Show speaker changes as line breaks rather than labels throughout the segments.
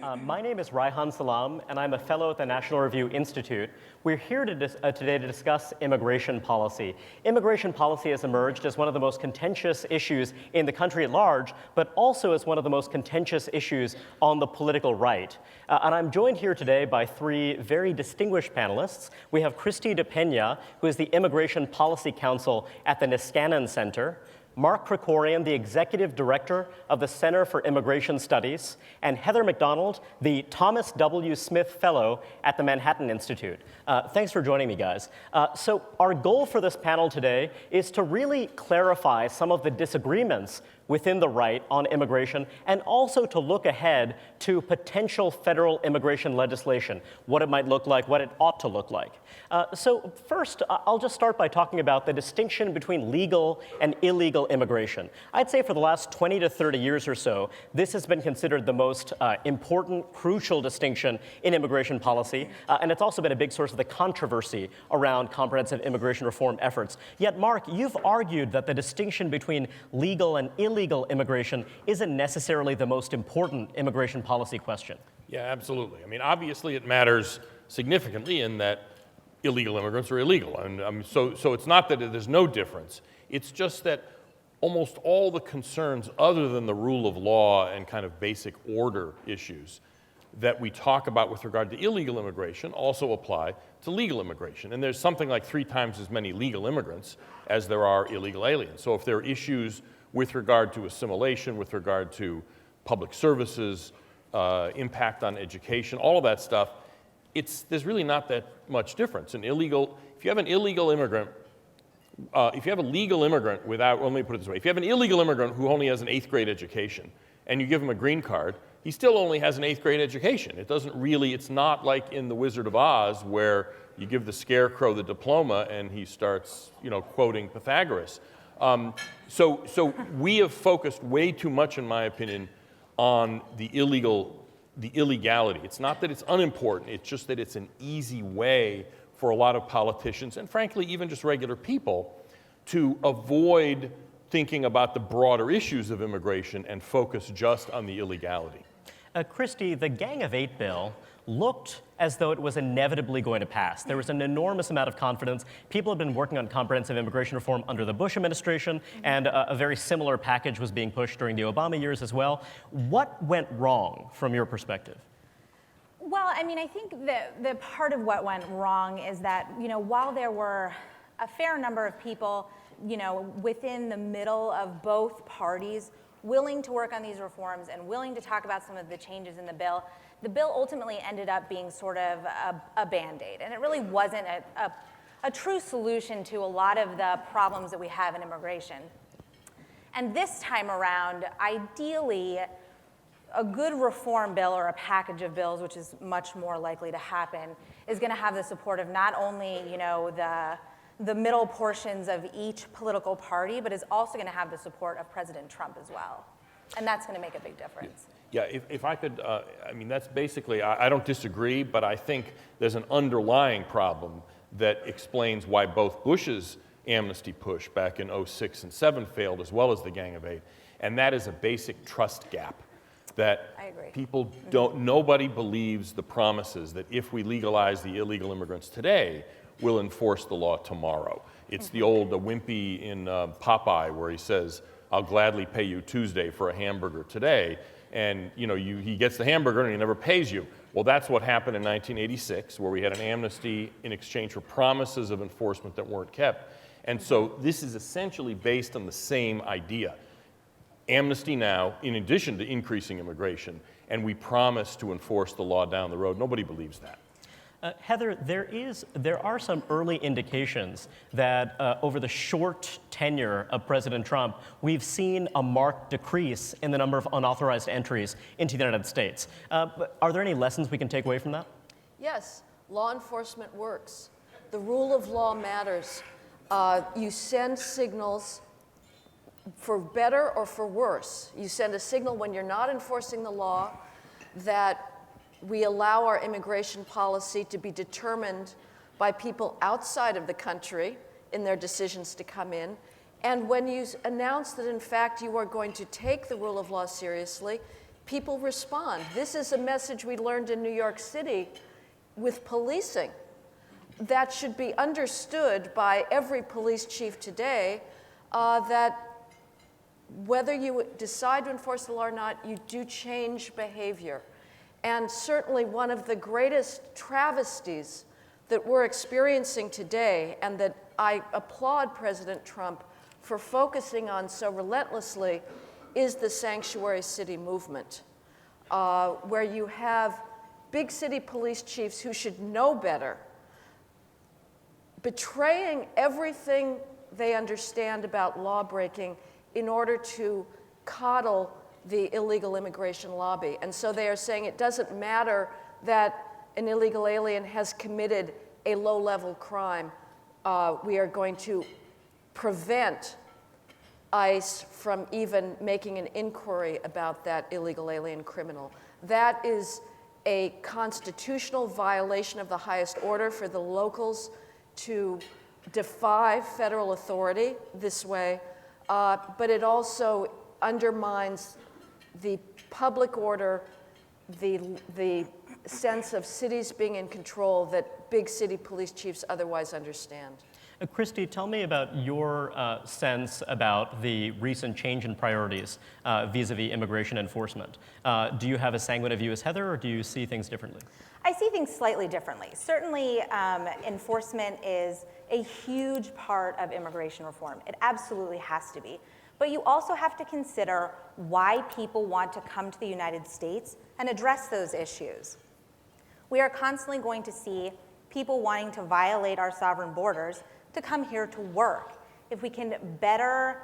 My name is Reihan Salam, and I'm a fellow at the National Review Institute. We're here today to discuss immigration policy. Immigration policy has emerged as one of the most contentious issues in the country at large, but also as one of the most contentious issues on the political right. And I'm joined here today by three very distinguished panelists. We have Kristie De Pena, who is the Immigration Policy Counsel at the Niskanen Center, Mark Krikorian, the Executive Director of the Center for Immigration Studies, and Heather MacDonald, the Thomas W. Smith Fellow at the Manhattan Institute. Thanks for joining me, guys. So our goal for this panel today is to really clarify some of the disagreements within the right on immigration, and also to look ahead to potential federal immigration legislation, what it might look like, what it ought to look like. So first, I'll just start by talking about the distinction between legal and illegal immigration. I'd say for the last 20 to 30 years or so, this has been considered the most important, crucial distinction in immigration policy, and it's also been a big source of the controversy around comprehensive immigration reform efforts. Yet, Mark, you've argued that the distinction between legal and illegal immigration isn't necessarily the most important immigration policy question.
Yeah, absolutely. I mean, obviously it matters significantly in that illegal immigrants are illegal. And so it's not that there's no difference. It's just that almost all the concerns other than the rule of law and kind of basic order issues that we talk about with regard to illegal immigration also apply to legal immigration. And there's something like 3 times as many legal immigrants as there are illegal aliens. So if there are issues with regard to assimilation, with regard to public services, impact on education, all of that stuff, there's really not that much difference. If you have an illegal immigrant, if you have a legal immigrant without, well, let me put it this way, if you have an illegal immigrant who only has an 8th grade education and you give him a green card, he still only has an 8th grade education. It's not like in The Wizard of Oz where you give the scarecrow the diploma and he starts, quoting Pythagoras. So we have focused way too much, in my opinion, on the illegality. It's not that it's unimportant, it's just that it's an easy way for a lot of politicians, and frankly, even just regular people, to avoid thinking about the broader issues of immigration and focus just on the illegality.
Kristie, the Gang of 8 bill looked as though it was inevitably going to pass. There was an enormous amount of confidence. People had been working on comprehensive immigration reform under the Bush administration, and a very similar package was being pushed during the Obama years as well. What went wrong from your perspective?
Well, I mean, I think the part of what went wrong is that, while there were a fair number of people, within the middle of both parties willing to work on these reforms and willing to talk about some of the changes in the bill ultimately ended up being sort of a Band-Aid. And it really wasn't a true solution to a lot of the problems that we have in immigration. And this time around, ideally, a good reform bill or a package of bills, which is much more likely to happen, is going to have the support of not only, the middle portions of each political party, but is also going to have the support of President Trump as well. And that's going to make a big difference.
Yeah, if I could, that's basically, I don't disagree, but I think there's an underlying problem that explains why both Bush's amnesty push back in 2006 and 2007 failed, as well as the Gang of 8, and that is a basic trust gap. That people nobody believes the promises that if we legalize the illegal immigrants today, we'll enforce the law tomorrow. It's the old Wimpy in Popeye where he says, I'll gladly pay you Tuesday for a hamburger today. And he gets the hamburger and he never pays you. Well, that's what happened in 1986, where we had an amnesty in exchange for promises of enforcement that weren't kept. And so this is essentially based on the same idea. Amnesty now, in addition to increasing immigration, and we promise to enforce the law down the road. Nobody believes that.
Heather, there are some early indications that over the short tenure of President Trump, we've seen a marked decrease in the number of unauthorized entries into the United States. Are there any lessons we can take away from that?
Yes, law enforcement works. The rule of law matters. You send signals for better or for worse. You send a signal when you're not enforcing the law that we allow our immigration policy to be determined by people outside of the country in their decisions to come in. And when you announce that, in fact, you are going to take the rule of law seriously, people respond. This is a message we learned in New York City with policing. That should be understood by every police chief today, that whether you decide to enforce the law or not, you do change behavior. And certainly one of the greatest travesties that we're experiencing today, and that I applaud President Trump for focusing on so relentlessly, is the sanctuary city movement, where you have big city police chiefs who should know better, betraying everything they understand about law breaking in order to coddle the illegal immigration lobby. And so they are saying it doesn't matter that an illegal alien has committed a low-level crime. We are going to prevent ICE from even making an inquiry about that illegal alien criminal. That is a constitutional violation of the highest order for the locals to defy federal authority this way, but it also undermines the public order, the sense of cities being in control that big city police chiefs otherwise understand.
Kristie, tell me about your sense about the recent change in priorities vis-a-vis immigration enforcement. Do you have as sanguine a view as Heather, or do you see things differently?
I see things slightly differently. Certainly, enforcement is a huge part of immigration reform. It absolutely has to be. But you also have to consider why people want to come to the United States and address those issues. We are constantly going to see people wanting to violate our sovereign borders to come here to work. If we can better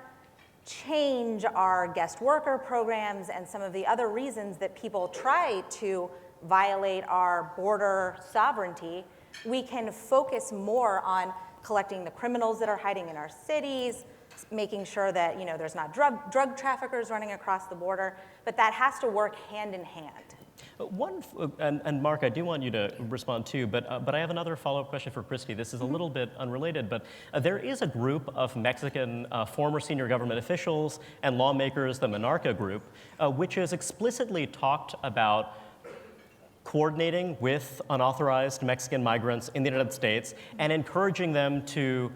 change our guest worker programs and some of the other reasons that people try to violate our border sovereignty, we can focus more on collecting the criminals that are hiding in our cities, making sure that there's not drug traffickers running across the border, but that has to work hand in hand.
And Mark, I do want you to respond too, but I have another follow-up question for Kristie. This is a little bit unrelated, but there is a group of Mexican former senior government officials and lawmakers, the Monarca group, which has explicitly talked about coordinating with unauthorized Mexican migrants in the United States and encouraging them to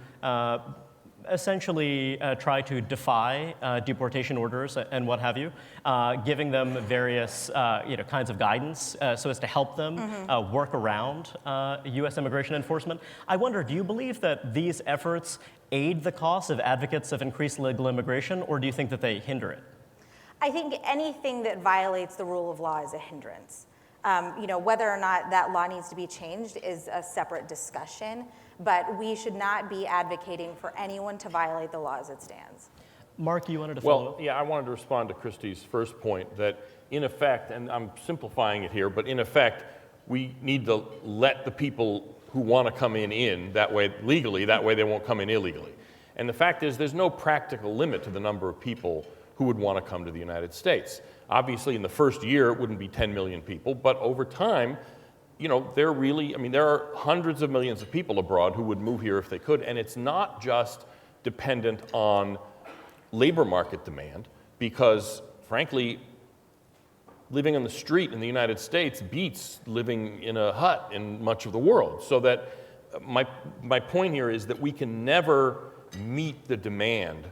essentially try to defy deportation orders and what have you, giving them various kinds of guidance so as to help them work around U.S. immigration enforcement. I wonder, do you believe that these efforts aid the cause of advocates of increased legal immigration, or do you think that they hinder it?
I think anything that violates the rule of law is a hindrance. Whether or not that law needs to be changed is a separate discussion, but we should not be advocating for anyone to violate the law as it stands.
Mark, you wanted to follow up?
Well, yeah, I wanted to respond to Kristie's first point that, in effect, and I'm simplifying it here, but in effect, we need to let the people who want to come in that way legally, that way they won't come in illegally. And the fact is, there's no practical limit to the number of people who would want to come to the United States. Obviously, in the first year, it wouldn't be 10 million people, but over time, there are hundreds of millions of people abroad who would move here if they could, and it's not just dependent on labor market demand, because, frankly, living on the street in the United States beats living in a hut in much of the world. So that my point here is that we can never meet the demand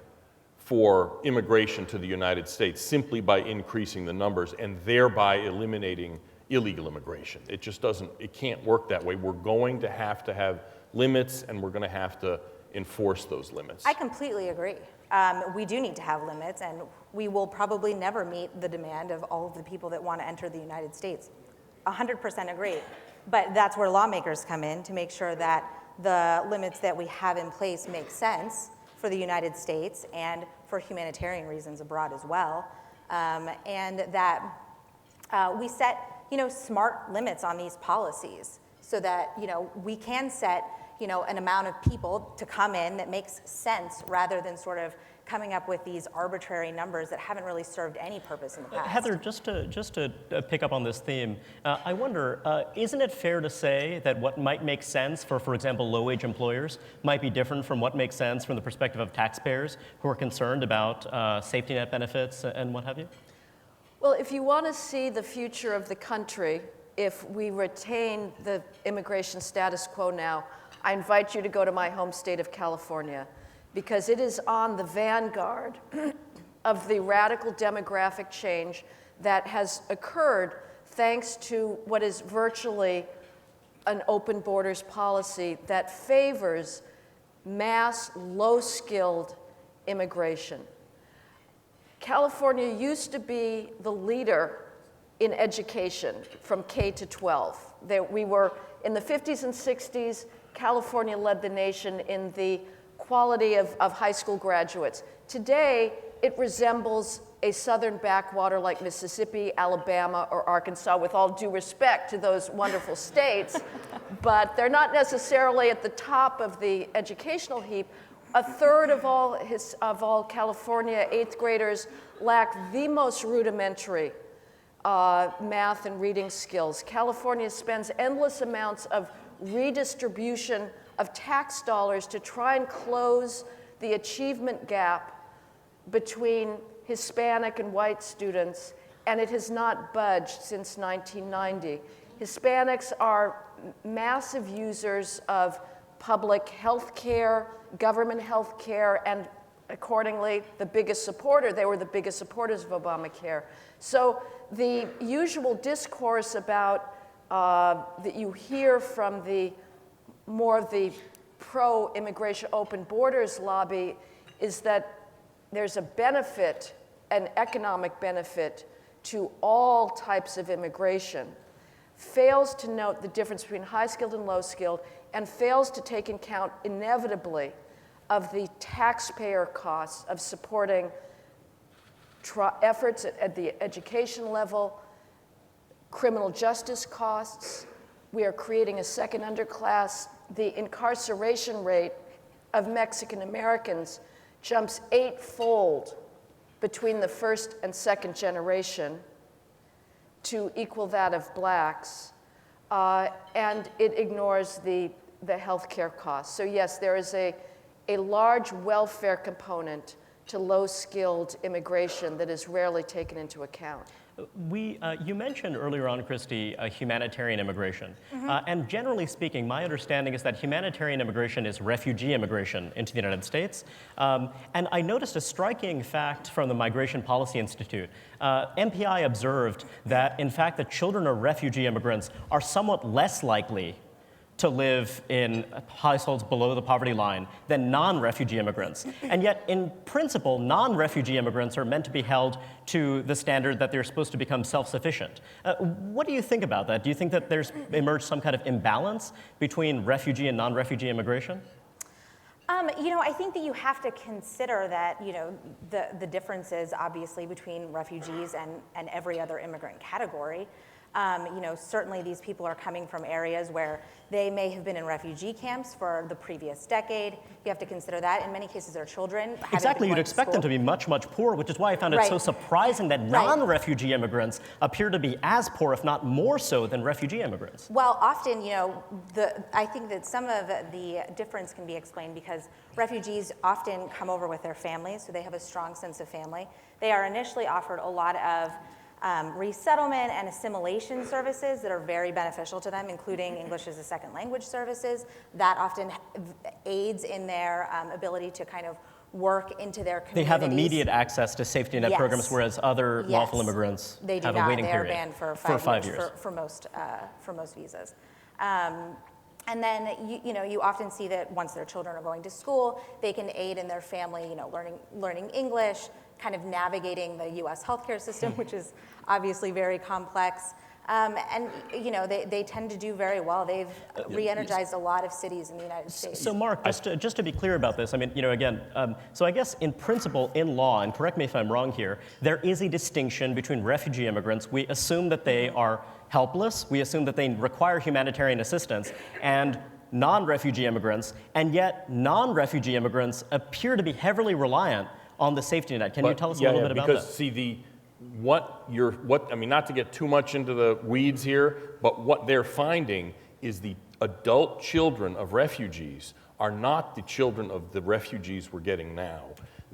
for immigration to the United States simply by increasing the numbers and thereby eliminating illegal immigration. It just doesn't, it can't work that way. We're going to have limits, and we're going to have to enforce those limits.
I completely agree. We do need to have limits, and we will probably never meet the demand of all of the people that want to enter the United States. 100% agree. But that's where lawmakers come in to make sure that the limits that we have in place make sense for the United States and for humanitarian reasons abroad as well, and that we set smart limits on these policies so that we can set an amount of people to come in that makes sense, rather than sort of coming up with these arbitrary numbers that haven't really served any purpose in the past.
Heather, just to pick up on this theme, I wonder, isn't it fair to say that what might make sense for example, low-wage employers might be different from what makes sense from the perspective of taxpayers who are concerned about safety net benefits and what have you?
Well, if you want to see the future of the country, if we retain the immigration status quo now, I invite you to go to my home state of California, because it is on the vanguard of the radical demographic change that has occurred thanks to what is virtually an open borders policy that favors mass, low-skilled immigration. California used to be the leader in education from K to 12. We were, in the 50s and 60s, California led the nation in the quality of high school graduates. Today, it resembles a southern backwater like Mississippi, Alabama, or Arkansas, with all due respect to those wonderful states, but they're not necessarily at the top of the educational heap. A third of all California 8th graders lack the most rudimentary math and reading skills. California spends endless amounts of redistribution of tax dollars to try and close the achievement gap between Hispanic and white students, and it has not budged since 1990. Hispanics are massive users of public health care, government health care, and accordingly, the biggest supporter. They were the biggest supporters of Obamacare. So the usual discourse about that you hear from the more of the pro-immigration open borders lobby is that there's a benefit, an economic benefit to all types of immigration, fails to note the difference between high-skilled and low-skilled, and fails to take into account inevitably of the taxpayer costs of supporting efforts at the education level, criminal justice costs. We are creating a second underclass. The incarceration rate of Mexican Americans jumps 8-fold between the first and second generation to equal that of blacks, and it ignores the healthcare costs. So yes, there is a large welfare component to low-skilled immigration that is rarely taken into account.
You mentioned earlier on, Kristie, humanitarian immigration. And generally speaking, my understanding is that humanitarian immigration is refugee immigration into the United States. And I noticed a striking fact from the Migration Policy Institute. MPI observed that, in fact, the children of refugee immigrants are somewhat less likely to live in households below the poverty line than non-refugee immigrants. And yet, in principle, non-refugee immigrants are meant to be held to the standard that they're supposed to become self-sufficient. What do you think about that? Do you think that there's emerged some kind of imbalance between refugee and non-refugee immigration?
I think that you have to consider that, the differences, obviously, between refugees and every other immigrant category. Certainly these people are coming from areas where they may have been in refugee camps for the previous decade. You have to consider that. In many cases, their children
Exactly, you'd expect them to be much, much poorer, which is why I found it so surprising that non-refugee immigrants appear to be as poor, if not more so, than refugee immigrants.
Well, often, I think that some of the difference can be explained because refugees often come over with their families, so they have a strong sense of family. They are initially offered a lot of resettlement and assimilation services that are very beneficial to them, including English as a second language services. That often aids in their ability to kind of work into their communities.
They have immediate access to safety net programs, whereas other lawful immigrants
they do
have
not.
a waiting
They
period
are banned for 5 years for most visas. And then you often see that once their children are going to school, they can aid in their family, learning English, kind of navigating the U.S. healthcare system, which is obviously very complex. And they tend to do very well. They've re-energized a lot of cities in the United States.
So Mark, just to be clear about this, I mean, again, so I guess in principle, in law, and correct me if I'm wrong here, there is a distinction between refugee immigrants. We assume that they are helpless. We assume that they require humanitarian assistance, and non-refugee immigrants, and yet non-refugee immigrants appear to be heavily reliant on the safety net. Can you tell us a little bit about that?
Because see, I mean, not to get too much into the weeds here, but what they're finding is the adult children of refugees are not the children of the refugees we're getting now.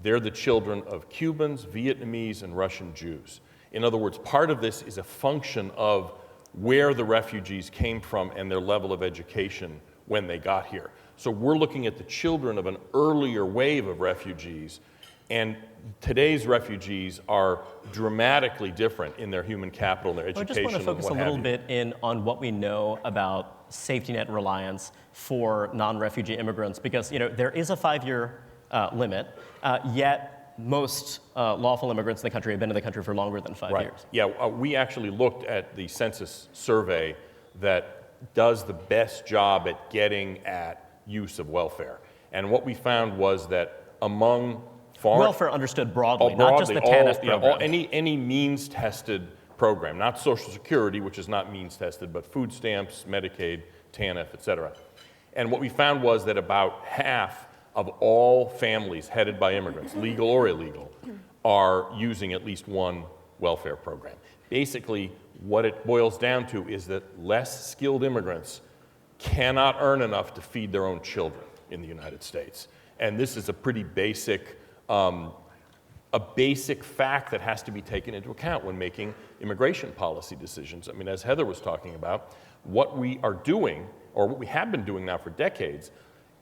They're the children of Cubans, Vietnamese, and Russian Jews. In other words, part of this is a function of where the refugees came from and their level of education when they got here. So we're looking at the children of an earlier wave of refugees, and today's refugees are dramatically different in their human capital and their education.
I just want to focus a little bit on what we know about safety net reliance for non-refugee immigrants, because there is a 5-year limit, yet most lawful immigrants in the country have been in the country for longer than 5 years.
Yeah, we actually looked at the census survey that does the best job at getting at use of welfare. And what we found was that among
welfare understood broadly, not just the TANF program.
Any means-tested program, not Social Security, which is not means-tested, but food stamps, Medicaid, TANF, et cetera. And what we found was that about half of all families headed by immigrants, legal or illegal, are using at least one welfare program. Basically, what it boils down to is that less skilled immigrants cannot earn enough to feed their own children in the United States. And this is a pretty basic, fact that has to be taken into account when making immigration policy decisions. I mean, as Heather was talking about, what we are doing, or what we have been doing now for decades,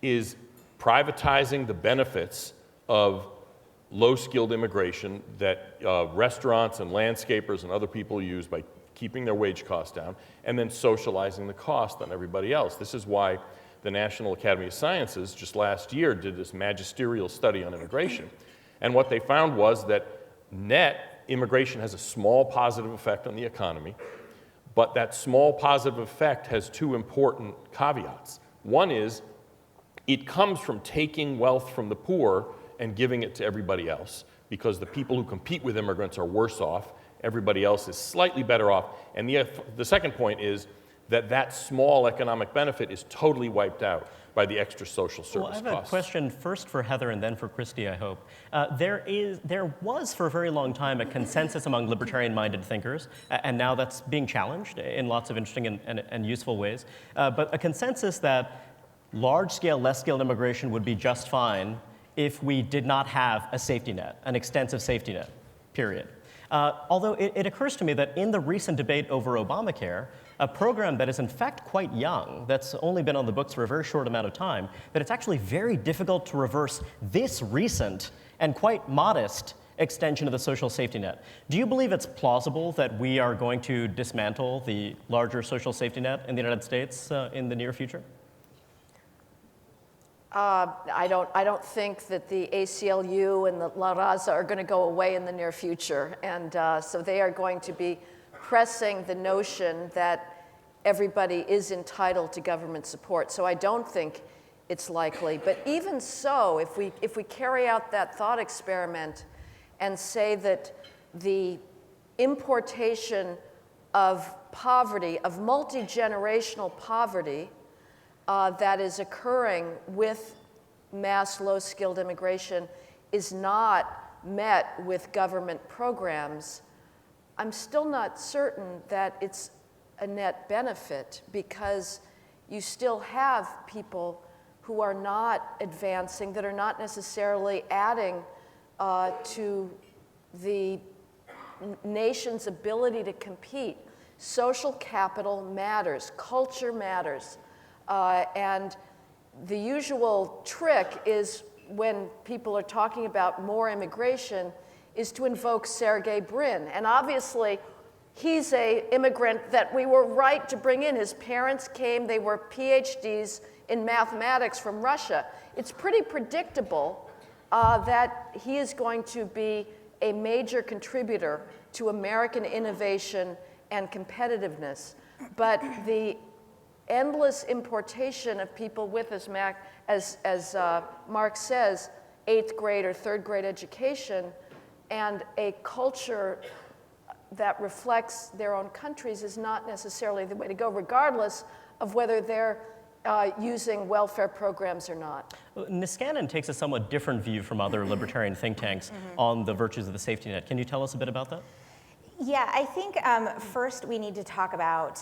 is privatizing the benefits of low-skilled immigration that restaurants and landscapers and other people use by keeping their wage costs down, and then socializing the cost on everybody else. This is why the National Academy of Sciences just last year did this magisterial study on immigration. And what they found was that net immigration has a small positive effect on the economy, but that small positive effect has two important caveats. One is it comes from taking wealth from the poor and giving it to everybody else, because the people who compete with immigrants are worse off. Everybody else is slightly better off. And the second point is that small economic benefit is totally wiped out by the extra social service costs.
Well, I have a question first for Heather and then for Kristie, I hope. There was for a very long time a consensus among libertarian-minded thinkers, and now that's being challenged in lots of interesting and useful ways, but a consensus that large-scale, less-skilled immigration would be just fine if we did not have a safety net, an extensive safety net, period. Although it occurs to me that in the recent debate over Obamacare, a program that is in fact quite young, that's only been on the books for a very short amount of time, that it's actually very difficult to reverse this recent and quite modest extension of the social safety net. Do you believe it's plausible that we are going to dismantle the larger social safety net in the United States in the near future?
I don't think that the ACLU and the La Raza are going to go away in the near future. And so they are going to be pressing the notion that everybody is entitled to government support. So I don't think it's likely. But even so, if we carry out that thought experiment and say that the importation of poverty, of multi-generational poverty, that is occurring with mass low-skilled immigration is not met with government programs, I'm still not certain that it's a net benefit, because you still have people who are not advancing, that are not necessarily adding to the nation's ability to compete. Social capital matters, culture matters. And the usual trick is, when people are talking about more immigration, is to invoke Sergey Brin. And obviously, he's an immigrant that we were right to bring in. His parents came, they were PhDs in mathematics from Russia. It's pretty predictable that he is going to be a major contributor to American innovation and competitiveness. But the endless importation of people with, as Mark says, 8th grade or 3rd grade education, and a culture that reflects their own countries is not necessarily the way to go, regardless of whether they're using welfare programs or not.
Niskanen takes a somewhat different view from other libertarian think tanks on the virtues of the safety net. Can you tell us a bit about that?
Yeah, I think first we need to talk about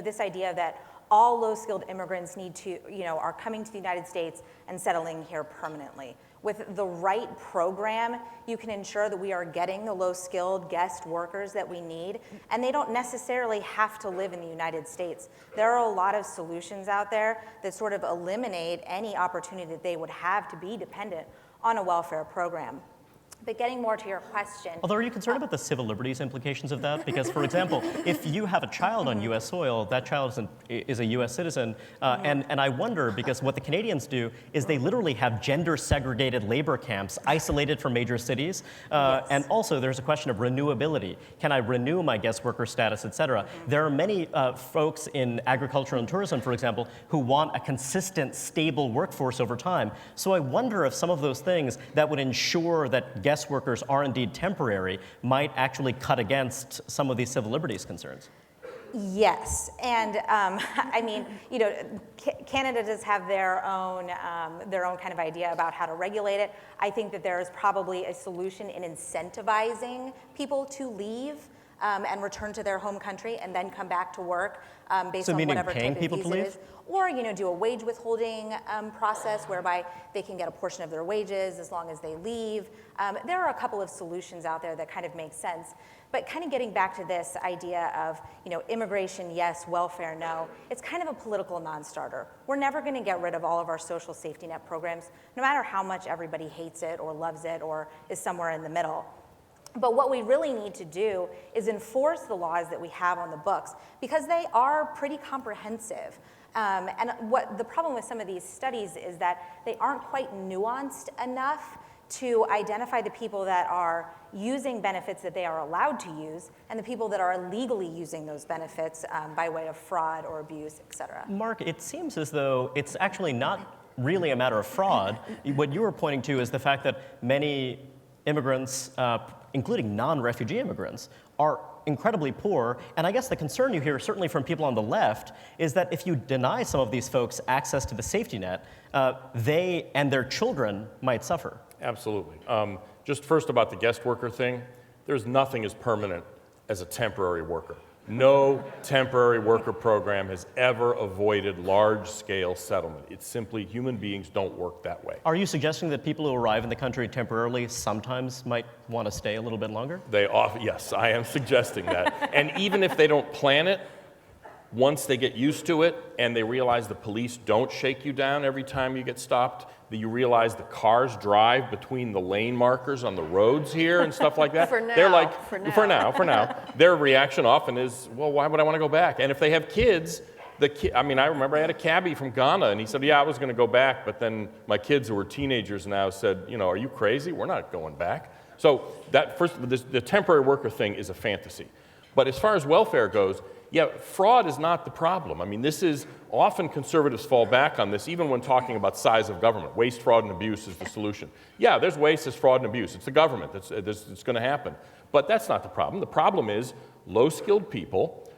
this idea that all low-skilled immigrants are coming to the United States and settling here permanently. with the right program, you can ensure that we are getting the low-skilled guest workers that we need, and they don't necessarily have to live in the United States. There are a lot of solutions out there that sort of eliminate any opportunity that they would have to be dependent on a welfare program. But getting more to your question.
Although, are you concerned about the civil liberties implications of that? Because, for example, if you have a child on U.S. soil, that child is a U.S. citizen. And I wonder, because what the Canadians do is they literally have gender-segregated labor camps isolated from major cities.
Yes.
And also, there's a question of renewability. Can I renew my guest worker status, et cetera? There are many folks in agriculture and tourism, for example, who want a consistent, stable workforce over time. So I wonder if some of those things that would ensure that guest workers are indeed temporary might actually cut against some of these civil liberties concerns.
Yes, and I mean, you know, Canada does have their own kind of idea about how to regulate it. I think that there is probably a solution in incentivizing people to leave and return to their home country and then come back to work based on whatever type of visa it is. Or, you know, do a wage withholding process whereby they can get a portion of their wages as long as they leave. There are a couple of solutions out there that kind of make sense. But kind of getting back to this idea of, you know, immigration, yes, welfare, no, it's kind of a political non-starter. We're never going to get rid of all of our social safety net programs, no matter how much everybody hates it or loves it or is somewhere in the middle. But what we really need to do is enforce the laws that we have on the books, because they are pretty comprehensive. And what the problem with some of these studies is that they aren't quite nuanced enough to identify the people that are using benefits that they are allowed to use and the people that are illegally using those benefits by way of fraud or abuse, et cetera.
Mark, it seems as though it's actually not really a matter of fraud. What you were pointing to is the fact that many immigrants, including non-refugee immigrants, are incredibly poor. And I guess the concern you hear, certainly from people on the left, is that if you deny some of these folks access to the safety net, they and their children might suffer.
Absolutely. Just first about the guest worker thing, there's nothing as permanent as a temporary worker. No temporary worker program has ever avoided large-scale settlement. It's simply human beings don't work that way.
Are you suggesting that people who arrive in the country temporarily sometimes might want to stay a little bit longer?
Yes, I am suggesting that. And even if they don't plan it, once they get used to it and they realize the police don't shake you down every time you get stopped, that you realize the cars drive between the lane markers on the roads here and stuff like that.
For now,
they're like,
for now.
for now. Their reaction often is, well, why would I want to go back? And if they have kids, I remember I had a cabbie from Ghana, and he said, yeah, I was going to go back, but then my kids who are teenagers now said, you know, are you crazy? We're not going back. So the temporary worker thing is a fantasy. But as far as welfare goes, yeah, fraud is not the problem. I mean, this is often conservatives fall back on this, even when talking about size of government. Waste, fraud, and abuse is the solution. Yeah, there's waste, there's fraud, and abuse. It's the government it's going to happen. But that's not the problem. The problem is low-skilled people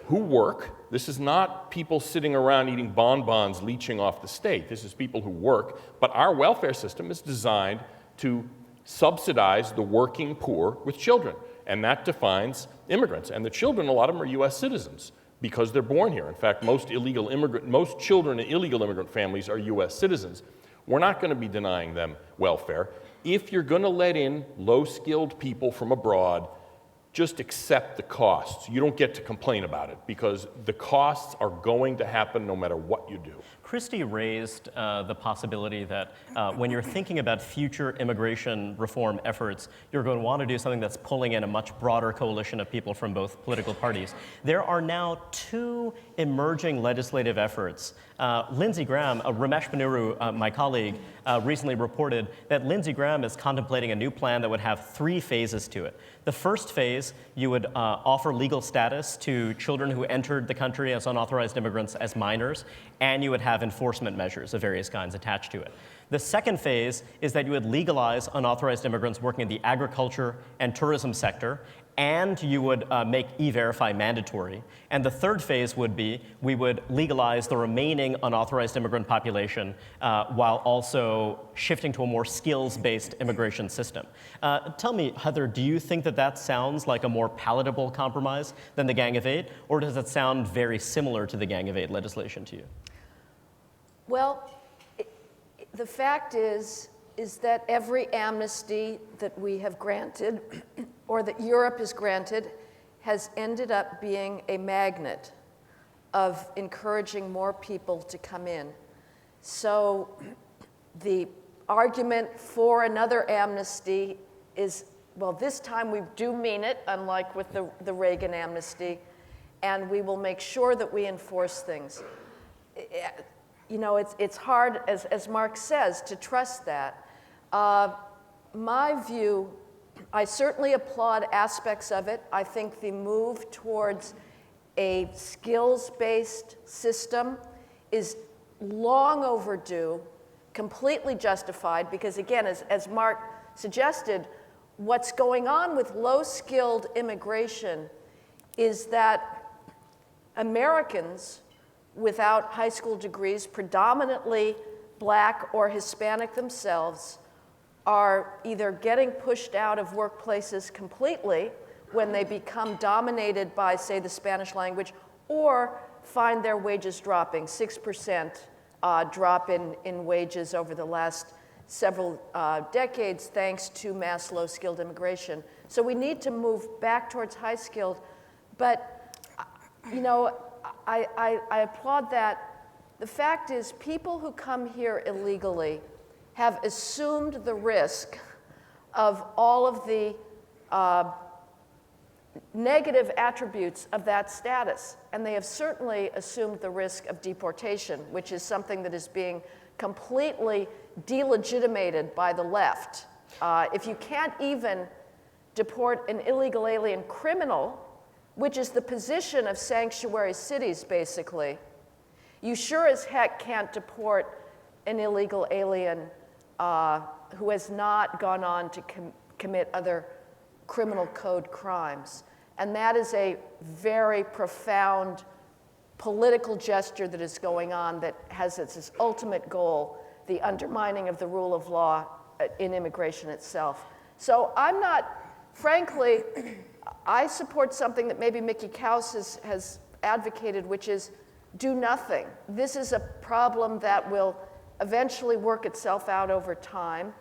who work. This is not people sitting around eating bonbons leeching off the state. This is people who work. But our welfare system is designed to subsidize the working poor with children. And that defines immigrants. And the children, a lot of them are U.S. citizens because they're born here. In fact, most children in illegal immigrant families are U.S. citizens. We're not going to be denying them welfare. If you're going to let in low-skilled people from abroad, just accept the costs. You don't get to complain about it because the costs are going to happen no matter what you do.
Kristie raised the possibility that when you're thinking about future immigration reform efforts, you're going to want to do something that's pulling in a much broader coalition of people from both political parties. There are now two emerging legislative efforts. Lindsey Graham, Ramesh Ponnuru, my colleague, recently reported that Lindsey Graham is contemplating a new plan that would have 3 phases to it. The first phase, you would offer legal status to children who entered the country as unauthorized immigrants as minors, and you would have enforcement measures of various kinds attached to it. The second phase is that you would legalize unauthorized immigrants working in the agriculture and tourism sector, and you would make E-Verify mandatory. And the third phase would be we would legalize the remaining unauthorized immigrant population while also shifting to a more skills-based immigration system. Tell me, Heather, do you think that that sounds like a more palatable compromise than the Gang of 8, or does it sound very similar to the Gang of 8 legislation to you?
Well, the fact is is that every amnesty that we have granted or that Europe has granted has ended up being a magnet of encouraging more people to come in. So the argument for another amnesty is, well, this time we do mean it, unlike with the Reagan amnesty, and we will make sure that we enforce things. You know, it's hard, as Mark says, to trust that. My view, I certainly applaud aspects of it. I think the move towards a skills-based system is long overdue, completely justified, because again, as Mark suggested, what's going on with low-skilled immigration is that Americans without high school degrees, predominantly Black or Hispanic themselves, are either getting pushed out of workplaces completely when they become dominated by, say, the Spanish language, or find their wages dropping, 6% drop in wages over the last several decades thanks to mass low-skilled immigration. So we need to move back towards high-skilled, but you know, I applaud that. The fact is, people who come here illegally have assumed the risk of all of the negative attributes of that status, and they have certainly assumed the risk of deportation, which is something that is being completely delegitimated by the left. If you can't even deport an illegal alien criminal, which is the position of sanctuary cities, basically, you sure as heck can't deport an illegal alien who has not gone on to commit other criminal code crimes. And that is a very profound political gesture that is going on that has its ultimate goal, the undermining of the rule of law in immigration itself. So I'm not, frankly, I support something that maybe Mickey Kaus has advocated, which is do nothing. This is a problem that will eventually work itself out over time.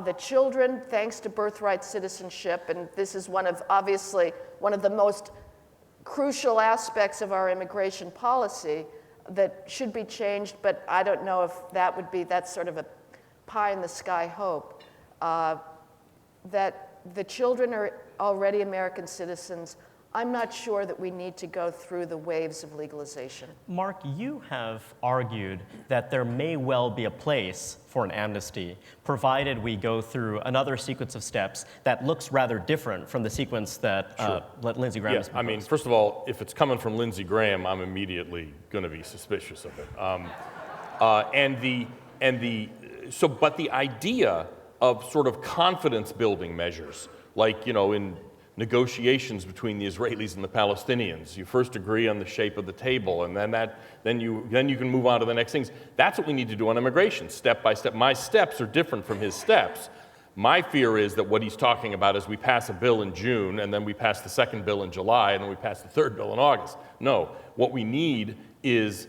The children, thanks to birthright citizenship, and this is obviously one of the most crucial aspects of our immigration policy that should be changed, but I don't know if that's sort of a pie in the sky hope, that the children are already American citizens. I'm not sure that we need to go through the waves of legalization.
Mark, you have argued that there may well be a place for an amnesty, provided we go through another sequence of steps that looks rather different from the sequence that Lindsey Graham has proposed.
I mean, first of all, if it's coming from Lindsey Graham, I'm immediately going to be suspicious of it. But the idea of sort of confidence-building measures, like, you know, in negotiations between the Israelis and the Palestinians, you first agree on the shape of the table, and then you can move on to the next things. That's what we need to do on immigration, step by step. My steps are different from his steps. My fear is that what he's talking about is we pass a bill in June, and then we pass the second bill in July, and then we pass the third bill in August. No, what we need is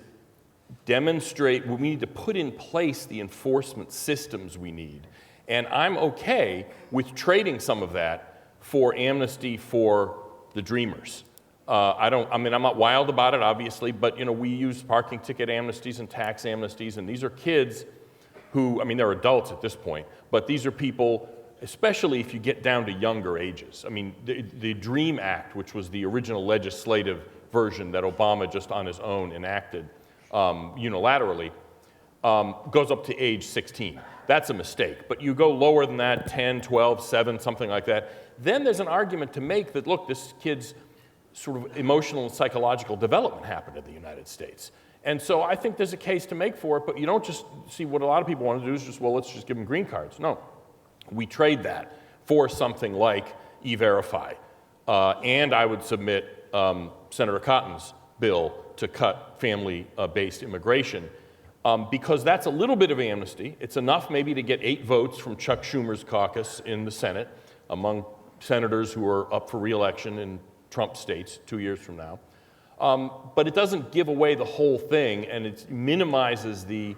we need to put in place the enforcement systems we need. And I'm okay with trading some of that for amnesty for the dreamers. I'm not wild about it, obviously, but you know, we use parking ticket amnesties and tax amnesties, and these are kids who, I mean, they're adults at this point, but these are people, especially if you get down to younger ages. I mean, the DREAM Act, which was the original legislative version that Obama just on his own enacted unilaterally, goes up to age 16. That's a mistake. But you go lower than that, 10, 12, 7, something like that, then there's an argument to make that, look, this kid's sort of emotional and psychological development happened in the United States. And so I think there's a case to make for it, but you don't just see what a lot of people want to do is just, well, let's just give them green cards. No, we trade that for something like E-Verify. And I would submit Senator Cotton's bill to cut family-based immigration, because that's a little bit of amnesty. It's enough maybe to get 8 votes from Chuck Schumer's caucus in the Senate among senators who are up for re-election in Trump states 2 years from now. But it doesn't give away the whole thing, and it minimizes the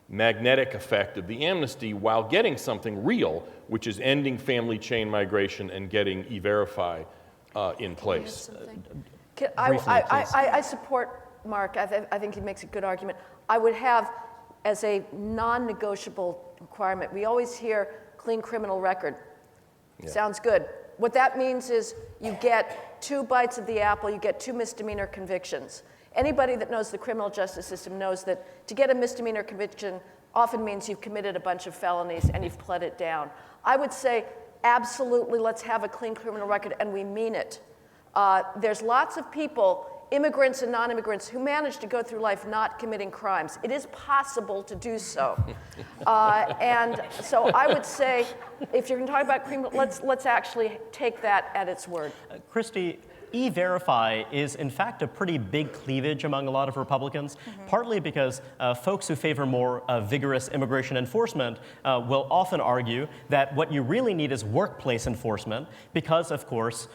magnetic effect of the amnesty while getting something real, which is ending family chain migration and getting E-Verify in place.
I support Mark. I think he makes a good argument. I would have, as a non-negotiable requirement, we always hear clean criminal record.
Yeah.
Sounds good. What that means is you get 2 bites of the apple, you get 2 misdemeanor convictions. Anybody that knows the criminal justice system knows that to get a misdemeanor conviction often means you've committed a bunch of felonies and you've pled it down. I would say, absolutely, let's have a clean criminal record, and we mean it. There's lots of people, immigrants and non-immigrants, who manage to go through life not committing crimes. It is possible to do so. And so I would say, if you're going to talk about criminal, let's actually take that at its word.
Kristie, E-Verify is in fact a pretty big cleavage among a lot of Republicans, partly because folks who favor more vigorous immigration enforcement will often argue that what you really need is workplace enforcement because, of course,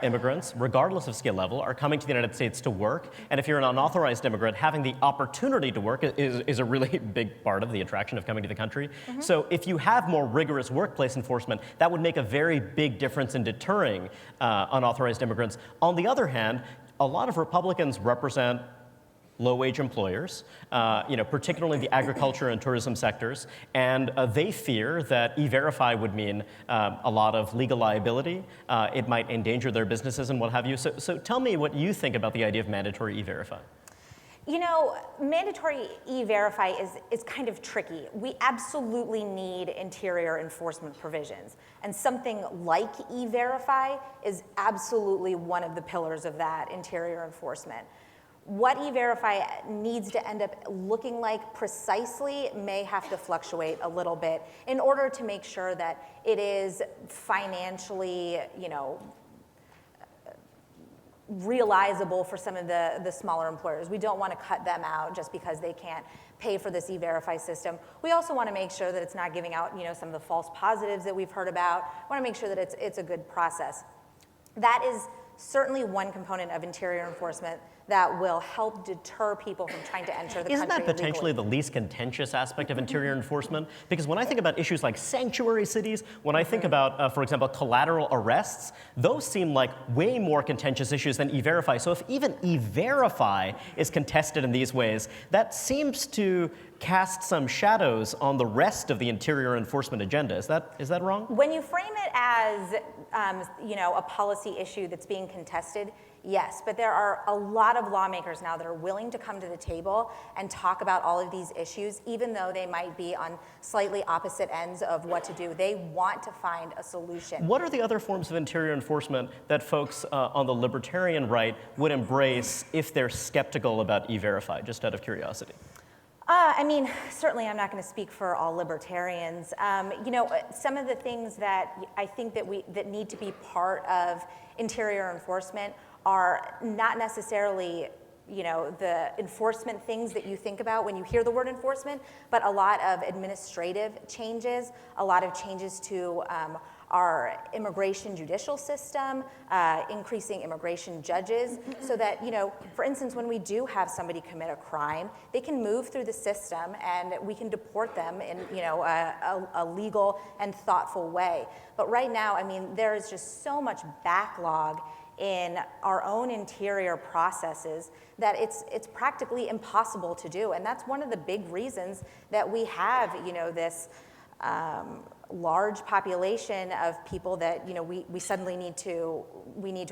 immigrants, regardless of skill level, are coming to the United States to work. And if you're an unauthorized immigrant, having the opportunity to work is a really big part of the attraction of coming to the country. So if you have more rigorous workplace enforcement, that would make a very big difference in deterring unauthorized immigrants. On the other hand, a lot of Republicans represent low-wage employers, particularly the agriculture and tourism sectors, and they fear that E-Verify would mean a lot of legal liability. It might endanger their businesses and what have you. So tell me what you think about the idea of mandatory E-Verify.
You know, mandatory E-Verify is kind of tricky. We absolutely need interior enforcement provisions. And something like E-Verify is absolutely one of the pillars of that interior enforcement. What E-Verify needs to end up looking like precisely may have to fluctuate a little bit in order to make sure that it is financially, realizable for some of the smaller employers. We don't want to cut them out just because they can't pay for this E-Verify system. We also want to make sure that it's not giving out, some of the false positives that we've heard about. We want to make sure that it's a good process. That is certainly one component of interior enforcement that will help deter people from trying to enter the country
Isn't that potentially
illegally.
the least contentious aspect of interior enforcement? Because when I think about issues like sanctuary cities, when I think about, for example, collateral arrests, those seem like way more contentious issues than E-Verify. So if even E-Verify is contested in these ways, that seems to cast some shadows on the rest of the interior enforcement agenda. Is that wrong?
When you frame it as, a policy issue that's being contested, yes, but there are a lot of lawmakers now that are willing to come to the table and talk about all of these issues, even though they might be on slightly opposite ends of what to do. They want to find a solution.
What are the other forms of interior enforcement that folks on the libertarian right would embrace if they're skeptical about E-Verify, just out of curiosity?
Certainly I'm not going to speak for all libertarians. Some of the things that I think that need to be part of interior enforcement are not necessarily, the enforcement things that you think about when you hear the word enforcement, but a lot of administrative changes, a lot of changes to our immigration judicial system, increasing immigration judges, so that, for instance, when we do have somebody commit a crime, they can move through the system and we can deport them in, a legal and thoughtful way. But right now, there is just so much backlog in our own interior processes that it's practically impossible to do. And that's one of the big reasons that we have, this large population of people that we suddenly need to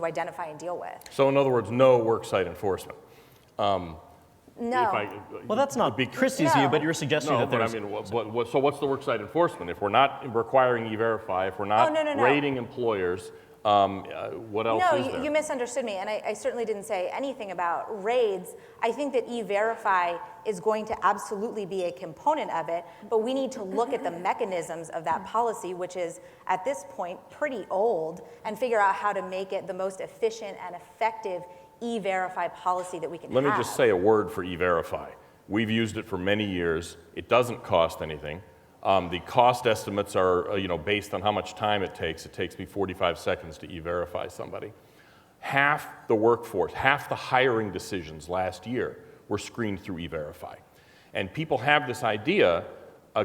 identify and deal with.
So in other words, no worksite enforcement.
No.
Well, that's not Kristie's view, but you're suggesting that there's...
So what's the worksite enforcement? If we're not requiring E-Verify, if we're not rating employers, what else is there?
No, you misunderstood me, and I certainly didn't say anything about raids. I think that E-Verify is going to absolutely be a component of it, but we need to look at the mechanisms of that policy, which is, at this point, pretty old, and figure out how to make it the most efficient and effective E-Verify policy that we can have.
Let me just say a word for E-Verify. We've used it for many years. It doesn't cost anything. The cost estimates are based on how much time it takes. It takes me 45 seconds to E-Verify somebody. Half the workforce, half the hiring decisions last year were screened through E-Verify. And people have this idea,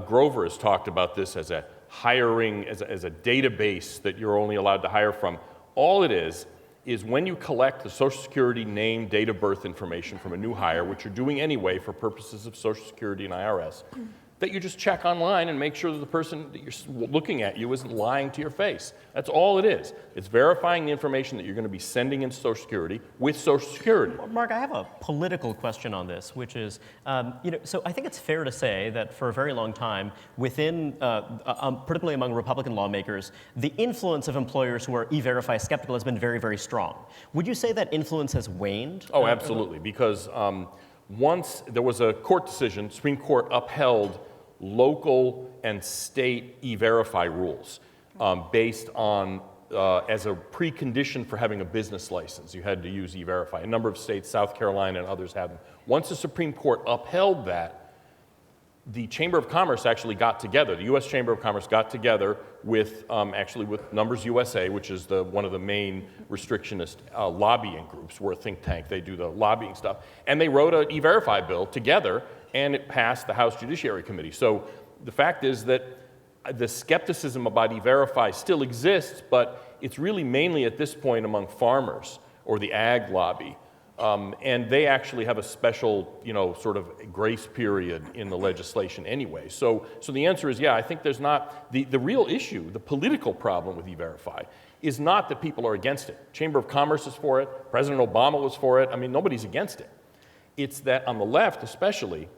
Grover has talked about this as a hiring, as a database that you're only allowed to hire from. All it is when you collect the Social Security name, date of birth information from a new hire, which you're doing anyway for purposes of Social Security and IRS, that you just check online and make sure that the person that you're looking at you isn't lying to your face. That's all it is. It's verifying the information that you're going to be sending in Social Security with Social Security.
Mark, I have a political question on this, which is, so I think it's fair to say that for a very long time, within, particularly among Republican lawmakers, the influence of employers who are E-Verify skeptical has been very, very strong. Would you say that influence has waned?
Oh, absolutely, because once there was a court decision, Supreme Court upheld local and state E-Verify rules based on, as a precondition for having a business license, you had to use E-Verify. A number of states, South Carolina and others have them. Once the Supreme Court upheld that, the Chamber of Commerce actually got together, the U.S. Chamber of Commerce got together with, actually with Numbers USA, which is one of the main restrictionist lobbying groups. We're a think tank, they do the lobbying stuff. And they wrote an E-Verify bill together, and it passed the House Judiciary Committee. So the fact is that the skepticism about E-Verify still exists, but it's really mainly at this point among farmers or the ag lobby. And they actually have a special, sort of grace period in the legislation anyway. So the answer is, yeah, I think there's not, the real issue, the political problem with E-Verify is not that people are against it. Chamber of Commerce is for it, President Obama was for it, I mean, nobody's against it. It's that on the left especially,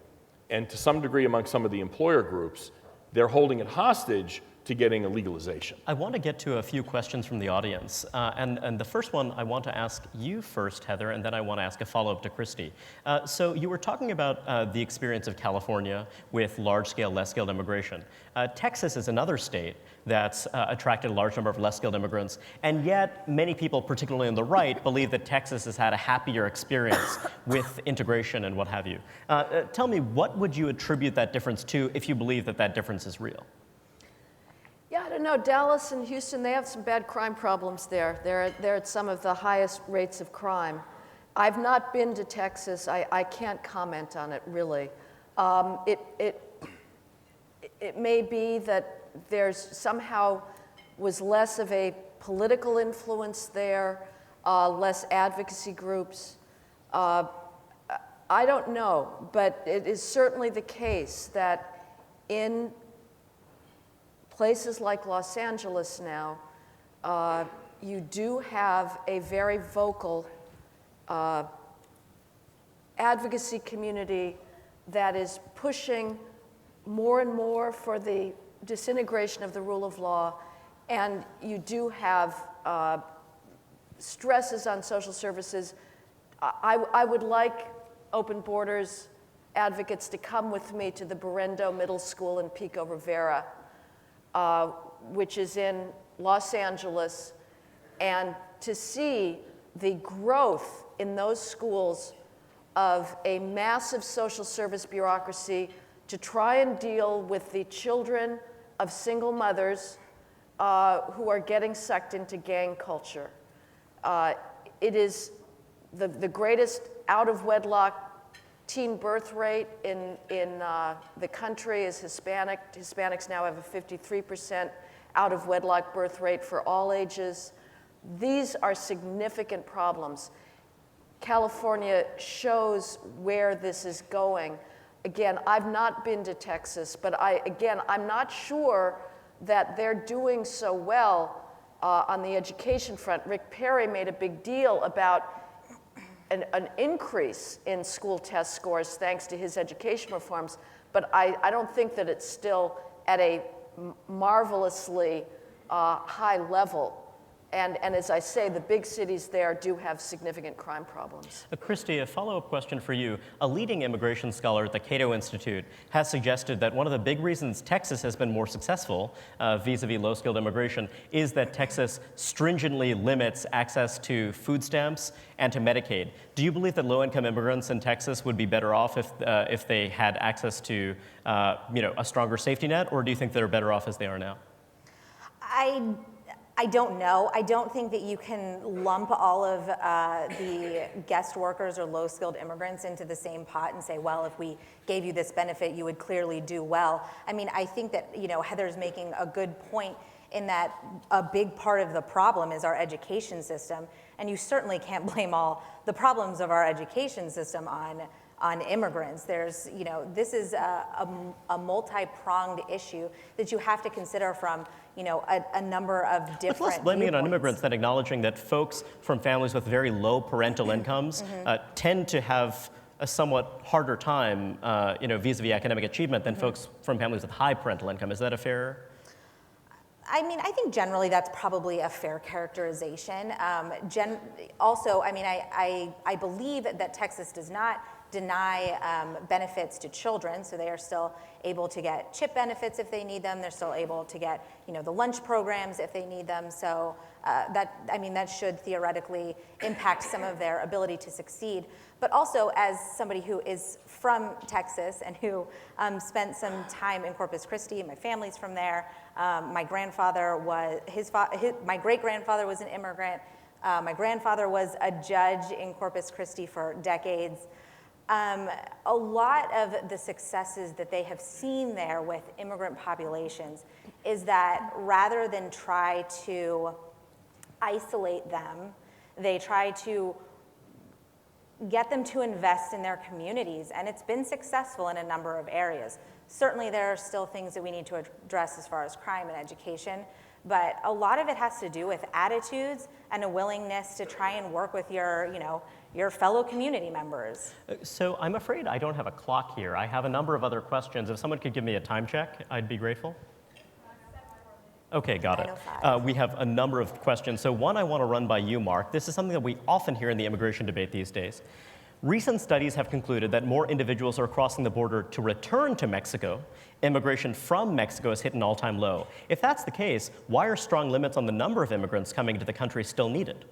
and to some degree among some of the employer groups, they're holding it hostage to getting a legalization.
I want to get to a few questions from the audience. And the first one I want to ask you first, Heather, and then I want to ask a follow-up to Kristie. So you were talking about the experience of California with large-scale, less-skilled immigration. Texas is another state that's attracted a large number of less-skilled immigrants, and yet many people, particularly on the right, believe that Texas has had a happier experience with integration and what have you. Tell me, what would you attribute that difference to if you believe that that difference is real?
Yeah, I don't know. Dallas and Houston, they have some bad crime problems there. They're at some of the highest rates of crime. I've not been to Texas. I can't comment on it, really. It may be that there's somehow was less of a political influence there, less advocacy groups. I don't know, but it is certainly the case that in places like Los Angeles now, you do have a very vocal advocacy community that is pushing more and more for the disintegration of the rule of law, and you do have stresses on social services. I would like open borders advocates to come with me to the Berendo Middle School in Pico Rivera, which is in Los Angeles, and to see the growth in those schools of a massive social service bureaucracy to try and deal with the children of single mothers who are getting sucked into gang culture. It is the greatest out-of-wedlock teen birth rate in the country is Hispanic. Hispanics now have a 53% out-of-wedlock birth rate for all ages. These are significant problems. California shows where this is going. Again, I've not been to Texas, but I'm not sure that they're doing so well on the education front. Rick Perry made a big deal about an increase in school test scores thanks to his education reforms, but I don't think that it's still at a marvelously high level. And as I say, the big cities there do have significant crime problems.
Kristie, a follow-up question for you. A leading immigration scholar at the Cato Institute has suggested that one of the big reasons Texas has been more successful vis-a-vis low-skilled immigration is that Texas stringently limits access to food stamps and to Medicaid. Do you believe that low-income immigrants in Texas would be better off if they had access to a stronger safety net, or do you think they're better off as they are now?
I don't know. I don't think that you can lump all of the guest workers or low-skilled immigrants into the same pot and say, well, if we gave you this benefit, you would clearly do well. I mean, I think that, Heather's making a good point in that a big part of the problem is our education system, and you certainly can't blame all the problems of our education system on immigrants. There's, this is a multi-pronged issue that you have to consider from, a number of different
But less blaming it on
viewpoints.
immigrants than acknowledging that folks from families with very low parental incomes tend to have a somewhat harder time, vis-a-vis academic achievement than folks from families with high parental income. Is that a fair?
I mean, I think generally that's probably a fair characterization. Also, I mean, I believe that Texas does not deny benefits to children, so they are still able to get CHIP benefits if they need them. They're still able to get, the lunch programs if they need them. So that should theoretically impact some of their ability to succeed. But also, as somebody who is from Texas and who spent some time in Corpus Christi, my family's from there. My grandfather was my great-grandfather was an immigrant. My grandfather was a judge in Corpus Christi for decades. A lot of the successes that they have seen there with immigrant populations is that rather than try to isolate them, they try to get them to invest in their communities, and it's been successful in a number of areas. Certainly there are still things that we need to address as far as crime and education, but a lot of it has to do with attitudes and a willingness to try and work with your fellow community members.
So I'm afraid I don't have a clock here. I have a number of other questions. If someone could give me a time check, I'd be grateful. Okay, got it.
9:05.
We have a number of questions. So one I want to run by you, Mark. This is something that we often hear in the immigration debate these days. Recent studies have concluded that more individuals are crossing the border to return to Mexico. Immigration from Mexico has hit an all-time low. If that's the case, why are strong limits on the number of immigrants coming to the country still needed?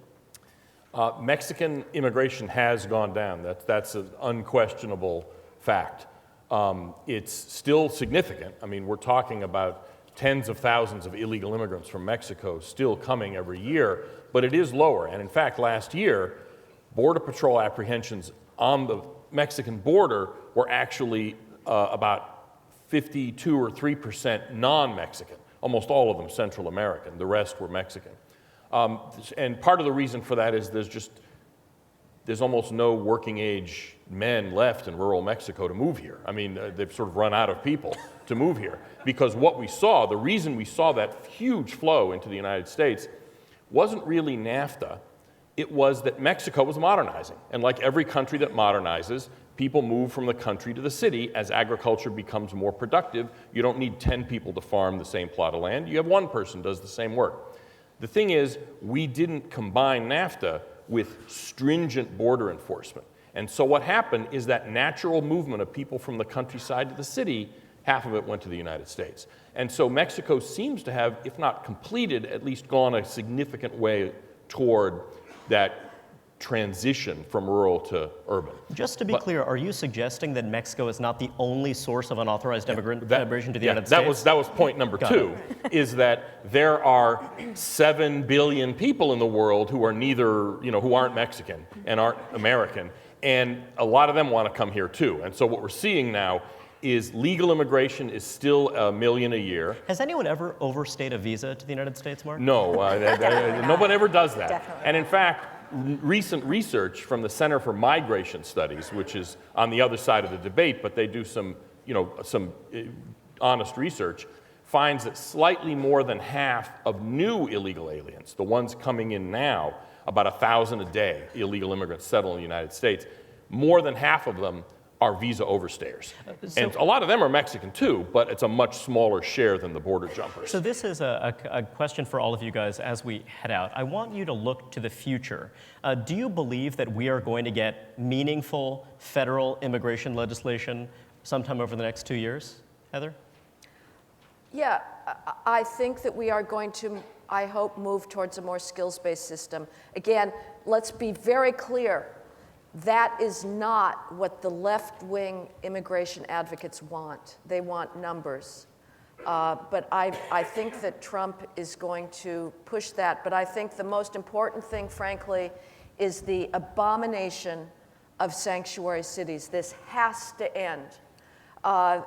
Mexican immigration has gone down. That's an unquestionable fact. It's still significant. I mean, we're talking about tens of thousands of illegal immigrants from Mexico still coming every year, but it is lower. And in fact, last year, Border Patrol apprehensions on the Mexican border were actually about 52 or 3% non-Mexican, almost all of them Central American. The rest were Mexican. And part of the reason for that is there's almost no working age men left in rural Mexico to move here. I mean, they've sort of run out of people to move here. Because what we saw, the reason we saw that huge flow into the United States wasn't really NAFTA. It was that Mexico was modernizing. And like every country that modernizes, people move from the country to the city as agriculture becomes more productive. You don't need 10 people to farm the same plot of land. You have one person does the same work. The thing is, we didn't combine NAFTA with stringent border enforcement. And so what happened is that natural movement of people from the countryside to the city, half of it went to the United States. And so Mexico seems to have, if not completed, at least gone a significant way toward that transition from rural to urban.
Just to be clear, are you suggesting that Mexico is not the only source of unauthorized immigration to the United States?
That was point number two, is that there are 7 billion people in the world who are neither, who aren't Mexican and aren't American, and a lot of them want to come here too. And so what we're seeing now is legal immigration is still 1 million a year.
Has anyone ever overstayed a visa to the United States, Mark?
No, nobody ever does that.
Definitely
and in fact, recent research from the Center for Migration Studies, which is on the other side of the debate, but they do some honest research, finds that slightly more than half of new illegal aliens, the ones coming in now, about 1,000 a day, illegal immigrants settle in the United States, more than half of them are visa overstayers. And a lot of them are Mexican too, but it's a much smaller share than the border jumpers.
So this is a question for all of you guys as we head out. I want you to look to the future. Do you believe that we are going to get meaningful federal immigration legislation sometime over the next 2 years? Heather?
Yeah, I think that we are going to, I hope, move towards a more skills-based system. Again, let's be very clear. That is not what the left-wing immigration advocates want. They want numbers. But I think that Trump is going to push that. But I think the most important thing, frankly, is the abomination of sanctuary cities. This has to end.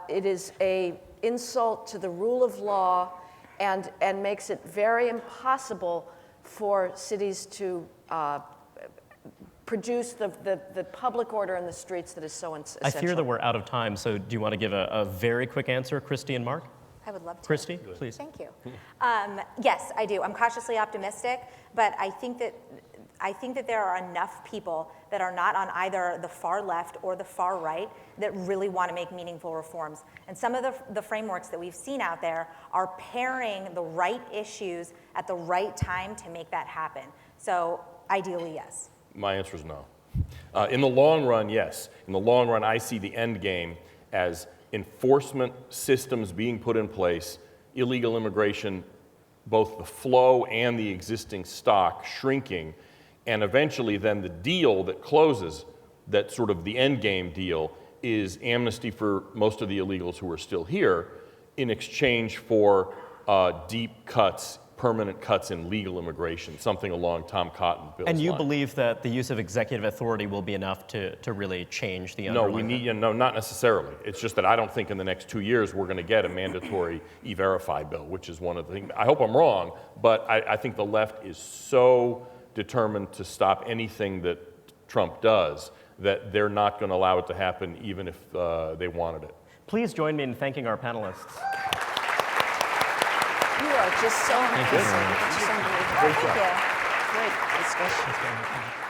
It is an insult to the rule of law and makes it very impossible for cities to produce the public order in the streets that is so essential.
I fear that we're out of time, so do you want to give a very quick answer, Kristie and Mark?
I would love to.
Kristie, please.
Thank you. Yes, I do. I'm cautiously optimistic, but I think that there are enough people that are not on either the far left or the far right that really want to make meaningful reforms. And some of the frameworks that we've seen out there are pairing the right issues at the right time to make that happen. So ideally, yes.
My answer is no. In the long run, yes. In the long run, I see the end game as enforcement systems being put in place, illegal immigration, both the flow and the existing stock shrinking, and eventually then the deal that closes, that sort of the end game deal, is amnesty for most of the illegals who are still here in exchange for deep cuts, permanent cuts in legal immigration, something along Tom Cotton's Bill's
And you
line.
believe that the use of executive authority will be enough to really change the
No,
underlying...
no, not necessarily. It's just that I don't think in the next 2 years we're going to get a mandatory E-Verify bill, which is one of the things. I hope I'm wrong, but I think the left is so determined to stop anything that Trump does that they're not going to allow it to happen even if they wanted it.
Please join me in thanking our panelists.
You are just so amazing.
Thank you very much.
It's just unbelievable.
Thank you.
Great discussion.